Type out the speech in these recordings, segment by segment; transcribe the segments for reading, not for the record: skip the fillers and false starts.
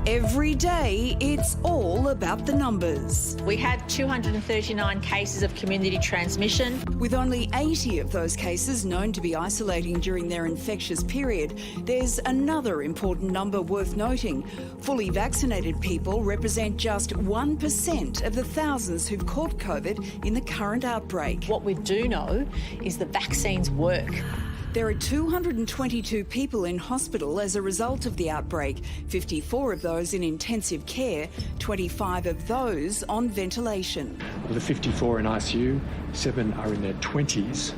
Every day, it's all about the numbers. We had 239 cases of community transmission. With only 80 of those cases known to be isolating during their infectious period, there's another important number worth noting. Fully vaccinated people represent just 1% of the thousands who've caught COVID in the current outbreak. What we do know is the vaccines work. There are 222 people in hospital as a result of the outbreak, 54 of those in intensive care, 25 of those on ventilation. Of the 54 in ICU, 7 are in their 20s,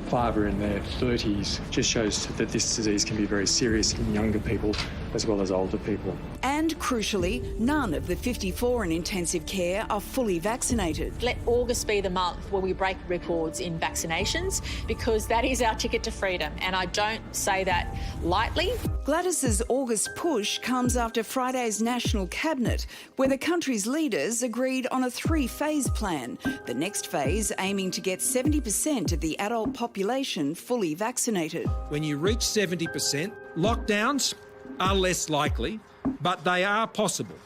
5 are in their 30s. Just shows that this disease can be very serious in younger people as well as older people. And crucially, none of the 54 in intensive care are fully vaccinated. Let August be the month where we break records in vaccinations, because that is our ticket to freedom, and I don't say that lightly. Gladys's August push comes after Friday's National Cabinet, where the country's leaders agreed on a 3-phase plan. The next phase aiming to get 70% of the adult population fully vaccinated. When you reach 70%, lockdowns are less likely, but they are possible.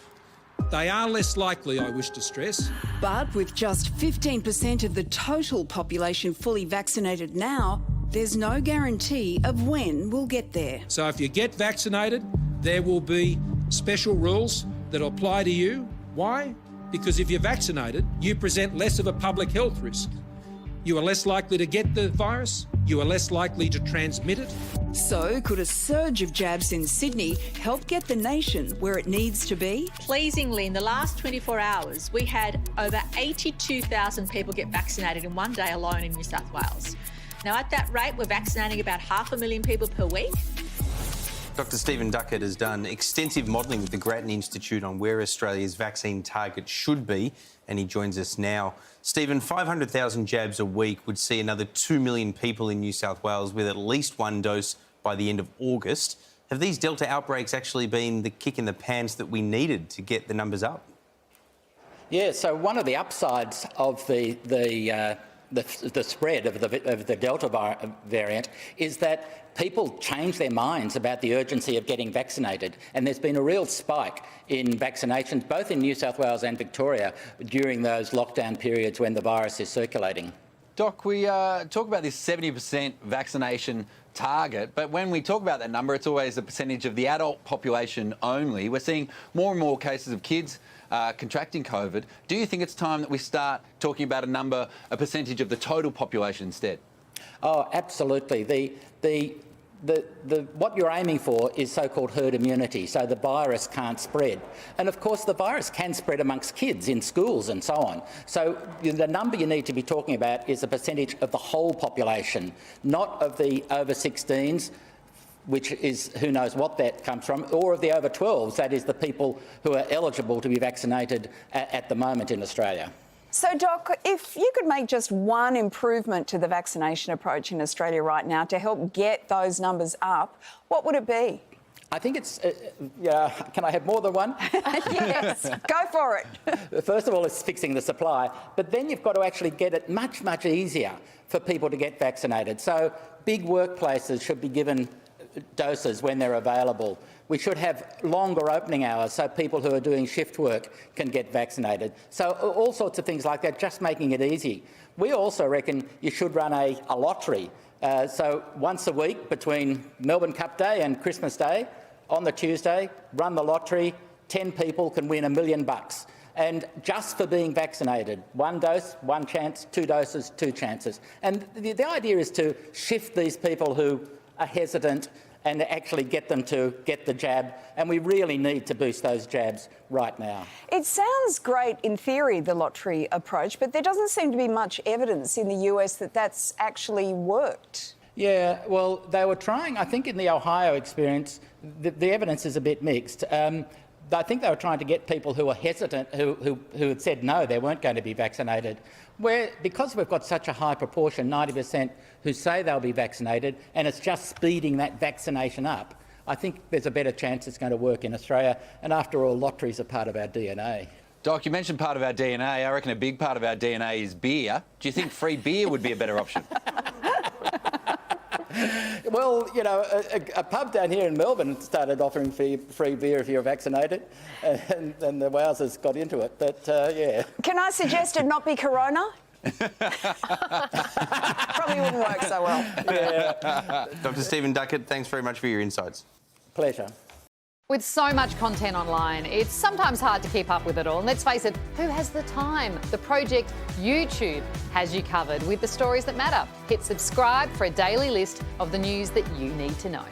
They are less likely, I wish to stress. But with just 15% of the total population fully vaccinated now, there's no guarantee of when we'll get there. So if you get vaccinated, there will be special rules that apply to you. Why? Because if you're vaccinated, you present less of a public health risk. You are less likely to get the virus. You are less likely to transmit it. So could a surge of jabs in Sydney help get the nation where it needs to be? Pleasingly, in the last 24 hours, we had over 82,000 people get vaccinated in one day alone in New South Wales. Now, at that rate, we're vaccinating about 500,000 people per week. Dr Stephen Duckett has done extensive modelling with the Grattan Institute on where Australia's vaccine target should be, and he joins us now. Stephen, 500,000 jabs a week would see another 2 million people in New South Wales with at least one dose by the end of August. Have these Delta outbreaks actually been the kick in the pants that we needed to get the numbers up? Yeah, so one of the upsides of the spread of the Delta variant is that people change their minds about the urgency of getting vaccinated, and there's been a real spike in vaccinations, both in New South Wales and Victoria, during those lockdown periods when the virus is circulating. Doc, we talk about this 70% vaccination target, but when we talk about that number, it's always the percentage of the adult population only. We're seeing more and more cases of kids contracting COVID. Do you think it's time that we start talking about a percentage of the total population instead? Oh, absolutely. What you're aiming for is so-called herd immunity, so the virus can't spread. And of course, the virus can spread amongst kids in schools and so on. So the number you need to be talking about is a percentage of the whole population, not of the over 16s, which is who knows what that comes from, or of the over 12s, that is the people who are eligible to be vaccinated at the moment in Australia. So, Doc, if you could make just one improvement to the vaccination approach in Australia right now to help get those numbers up, what would it be? I think it's... can I have more than one? Yes, go for it. First of all, it's fixing the supply, but then you've got to actually get it much, much easier for people to get vaccinated. So big workplaces should be given doses when they're available. We should have longer opening hours so people who are doing shift work can get vaccinated. So all sorts of things like that, just making it easy. We also reckon you should run a lottery. So once a week between Melbourne Cup Day and Christmas Day, on the Tuesday, run the lottery, 10 people can win $1 million. And just for being vaccinated, 1 dose, 1 chance, 2 doses, 2 chances. And the idea is to shift these people who are hesitant and actually get them to get the jab, and we really need to boost those jabs right now. It sounds great in theory, the lottery approach, but there doesn't seem to be much evidence in the US that that's actually worked. Yeah, well, they were trying, I think in the Ohio experience, the evidence is a bit mixed. I think they were trying to get people who were hesitant, who had said no, they weren't going to be vaccinated. Because we've got such a high proportion, 90%, who say they'll be vaccinated, and it's just speeding that vaccination up, I think there's a better chance it's going to work in Australia. And after all, lotteries are part of our DNA. Doc, you mentioned part of our DNA. I reckon a big part of our DNA is beer. Do you think free beer would be a better option? Well, you know, a pub down here in Melbourne started offering free beer if you're vaccinated, and the wowsers got into it. But yeah. Can I suggest it not be Corona? Probably wouldn't work so well. Yeah. Dr. Stephen Duckett, thanks very much for your insights. Pleasure. With so much content online, it's sometimes hard to keep up with it all. And let's face it, who has the time? The Project YouTube has you covered with the stories that matter. Hit subscribe for a daily list of the news that you need to know.